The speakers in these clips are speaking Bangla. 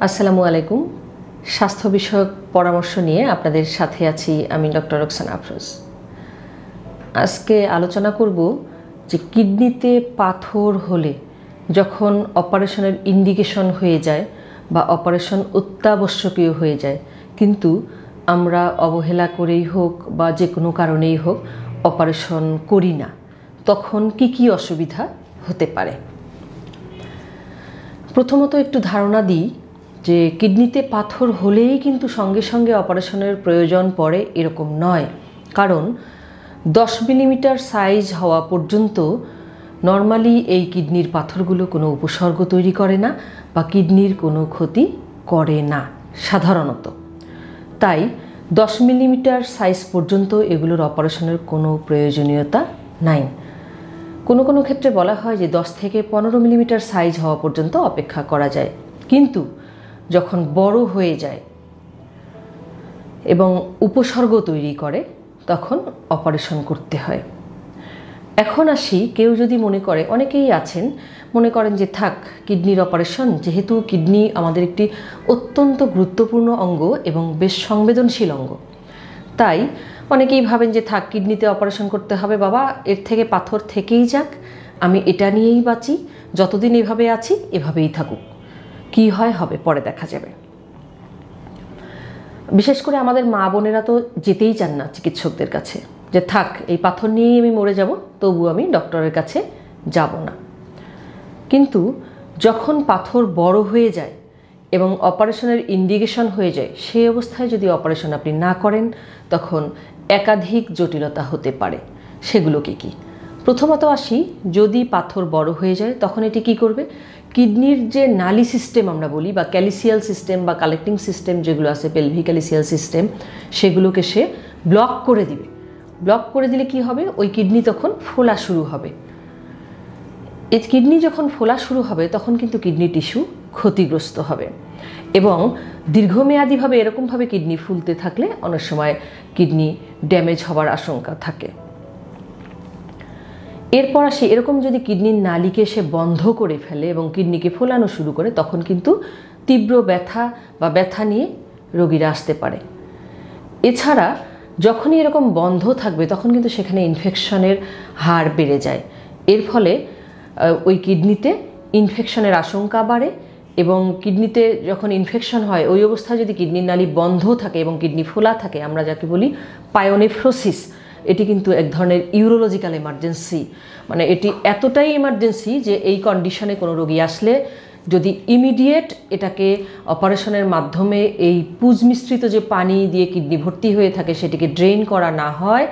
আসসালামু আলাইকুম। স্বাস্থ্য বিষয়ক পরামর্শ নিয়ে আপনাদের সাথে আছি আমি ডক্টর রোকসানা আফরোজ। আজকে আলোচনা করব যে কিডনিতে পাথর হলে যখন অপারেশনের ইন্ডিকেশন হয়ে যায় বা অপারেশন অত্যাবশ্যকীয় হয়ে যায়, কিন্তু আমরা অবহেলা করেই হোক বা যে কোনো কারণেই হোক অপারেশন করি না, তখন কি কি অসুবিধা হতে পারে। প্রথমত একটু ধারণা দিই যে কিডনিতে পাথর হলেই কিন্তু সঙ্গে সঙ্গে অপারেশনের প্রয়োজন পড়ে এরকম নয়। কারণ 10 মিলিমিটার সাইজ হওয়া পর্যন্ত নর্মালি এই কিডনির পাথরগুলো কোনো উপসর্গ তৈরি করে না বা কিডনির কোনো ক্ষতি করে না সাধারণত। তাই 10 মিলিমিটার সাইজ পর্যন্ত এগুলোর অপারেশনের কোনো প্রয়োজনীয়তা নাই। কোনো কোনো ক্ষেত্রে বলা হয় যে 10 থেকে 15 মিলিমিটার সাইজ হওয়া পর্যন্ত অপেক্ষা করা যায়, কিন্তু যখন বড় হয়ে যায় এবং উপসর্গ তৈরি করে তখন অপারেশন করতে হয়। এখন আসি, কেউ যদি মনে করে, অনেকেই আছেন মনে করেন যে থাক কিডনির অপারেশন, যেহেতু কিডনি আমাদের একটি অত্যন্ত গুরুত্বপূর্ণ অঙ্গ এবং বেশ সংবেদনশীল অঙ্গ, তাই অনেকেই ভাবেন যে থাক কিডনিতে অপারেশন করতে হবে বাবা, এর থেকে পাথর থেকেই যাক, আমি এটা নিয়েই বাঁচি, যতদিন এভাবে আছি এভাবেই থাকুক, কি হয় হবে পরে দেখা যাবে। বিশেষ করে আমাদের মা বোনেরা তো যেতেই চান না চিকিৎসকদের কাছে, যে থাক এই পাথর নিয়েই আমি মরে যাব, তবু আমি ডক্টরের কাছে যাব না। কিন্তু যখন পাথর বড় হয়ে যায় এবং অপারেশনের ইন্ডিকেশন হয়ে যায়, সেই অবস্থায় যদি অপারেশন আপনি না করেন তখন একাধিক জটিলতা হতে পারে। সেগুলো কি কি? প্রথমত আসি, যদি পাথর বড় হয়ে যায় তখন এটি কি করবে, কিডনির যে নালি সিস্টেম আমরা বলি বা ক্যালিসিয়াল সিস্টেম বা কালেক্টিং সিস্টেম যেগুলো আছে, পেলভিক ক্যালিসিয়াল সিস্টেম, সেগুলোকে সে ব্লক করে দিবে। ব্লক করে দিলে কি হবে, ওই কিডনি তখন ফোলা শুরু হবে। এই কিডনি যখন ফোলা শুরু হবে তখন কিন্তু কিডনি টিস্যু ক্ষতিগ্রস্ত হবে এবং দীর্ঘমেয়াদীভাবে এরকমভাবে কিডনি ফুলতে থাকলে অনেক সময় কিডনি ড্যামেজ হওয়ার আশঙ্কা থাকে। এরপর আসি, এরকম যদি কিডনির নালিকে সে বন্ধ করে ফেলে এবং কিডনিকে ফোলানো শুরু করে, তখন কিন্তু তীব্র ব্যথা বা ব্যথা নিয়ে রোগীরা আসতে পারে। এছাড়া যখনই এরকম বন্ধ থাকবে তখন কিন্তু সেখানে ইনফেকশনের হার বেড়ে যায়। এর ফলে ওই কিডনিতে ইনফেকশনের আশঙ্কা বাড়ে এবং কিডনিতে যখন ইনফেকশন হয় ওই অবস্থায় যদি কিডনির নালি বন্ধ থাকে এবং কিডনি ফোলা থাকে, আমরা যাকে বলি পায়োনেফ্রোসিস, এটি কিন্তু এক ধরনের ইউরোলজিক্যাল এমার্জেন্সি। মানে এটি এতটাই এমার্জেন্সি যে এই কন্ডিশনে কোনো রোগী আসলে যদি ইমিডিয়েট এটাকে অপারেশনের মাধ্যমে এই পুজ মিশ্রিত যে পানি দিয়ে কিডনি ভর্তি হয়ে থাকে সেটিকে ড্রেন করা না হয়,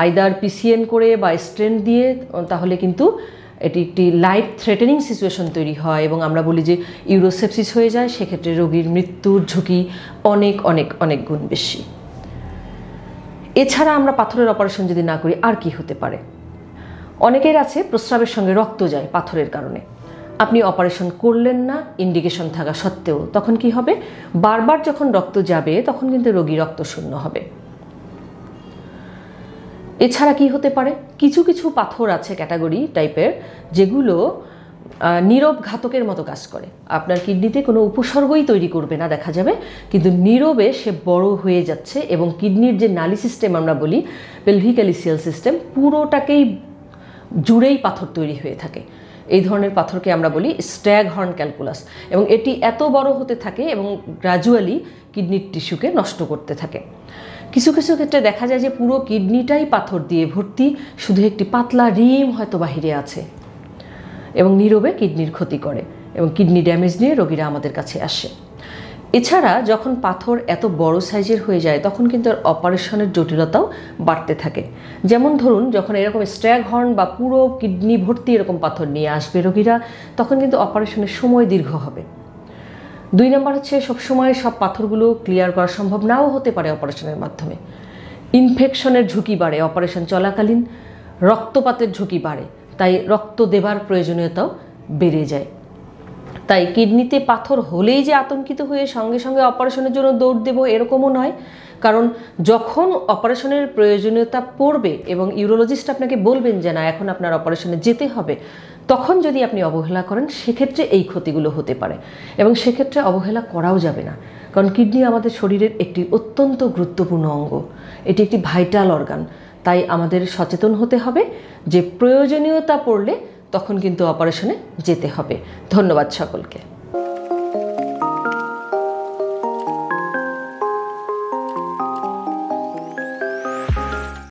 আইদার পিসিএন করে বা স্টেন্ট দিয়ে, তাহলে কিন্তু এটি একটি লাইফ থ্রেটেনিং সিচুয়েশন তৈরি হয় এবং আমরা বলি যে ইউরোসেপসিস হয়ে যায়। সেক্ষেত্রে রোগীর মৃত্যুর ঝুঁকি অনেক অনেক অনেক গুণ বেশি। এছাড়া আমরা পাথরের অপারেশন যদি না করি আর কি হতে পারে? অনেকের আছে প্রস্রাবের সঙ্গে রক্ত যায় পাথরের কারণে। আপনি অপারেশন করলেন না ইন্ডিকেশন থাকা সত্ত্বেও, তখন কি হবে, বারবার যখন রক্ত যাবে তখন কিন্তু রোগী রক্তশূন্য হবে। এছাড়া কি হতে পারে, কিছু কিছু পাথর আছে ক্যাটাগরি টাইপের যেগুলো নীরব ঘাতকের মতো কাজ করে। আপনার কিডনিতে কোনো উপসর্গই তৈরি করবে না দেখা যাবে, কিন্তু নীরবে সে বড় হয়ে যাচ্ছে এবং কিডনির যে নালি সিস্টেম আমরা বলি পেলভিক ক্যালিসিয়াল সিস্টেম, পুরোটাকেই জুড়েই পাথর তৈরি হয়ে থাকে। এই ধরনের পাথরকে আমরা বলি স্ট্যাগহর্ন ক্যালকুলাস এবং এটি এত বড় হতে থাকে এবং গ্র্যাজুয়ালি কিডনির টিস্যুকে নষ্ট করতে থাকে। কিছু কিছু ক্ষেত্রে দেখা যায় যে পুরো কিডনিটাই পাথর দিয়ে ভর্তি, শুধু একটি পাতলা রিম হয়তো বাহিরে আছে এবং নীরবে কিডনির ক্ষতি করে এবং কিডনি ড্যামেজ নিয়ে রোগীরা আমাদের কাছে আসে। এছাড়া যখন পাথর এত বড় সাইজের হয়ে যায় তখন কিন্তু অপারেশনের জটিলতাও বাড়তে থাকে। যেমন ধরুন, যখন এরকম স্ট্যাগহর্ন বা পুরো কিডনি ভর্তি এরকম পাথর নিয়ে আসবে রোগীরা, তখন কিন্তু অপারেশনের সময় দীর্ঘ হবে। 2 নম্বর হচ্ছে, সবসময় সব পাথরগুলো ক্লিয়ার করা সম্ভব নাও হতে পারে অপারেশনের মাধ্যমে। ইনফেকশনের ঝুঁকি বাড়ে অপারেশন চলাকালীন, রক্তপাতের ঝুঁকি বাড়ে, তাই রক্ত দেবার প্রয়োজনীয়তাও বেড়ে যায়। তাই কিডনিতে পাথর হলেই যে আতঙ্কিত হয়ে সঙ্গে সঙ্গে অপারেশনের জন্য দৌড় দেব এরকমও নয়। কারণ যখন অপারেশনের প্রয়োজনীয়তা পড়বে এবং ইউরোলজিস্ট আপনাকে বলবেন যে না এখন আপনার অপারেশনে যেতে হবে, তখন যদি আপনি অবহেলা করেন সেক্ষেত্রে এই ক্ষতিগুলো হতে পারে, এবং সেক্ষেত্রে অবহেলা করাও যাবে না, কারণ কিডনি আমাদের শরীরের একটি অত্যন্ত গুরুত্বপূর্ণ অঙ্গ, এটি একটি ভাইটাল অর্গান। তাই আমাদের সচেতন হতে হবে যে প্রয়োজনীয়তা পড়লে তখন কিন্তু অপারেশনে যেতে হবে। ধন্যবাদ সকলকে।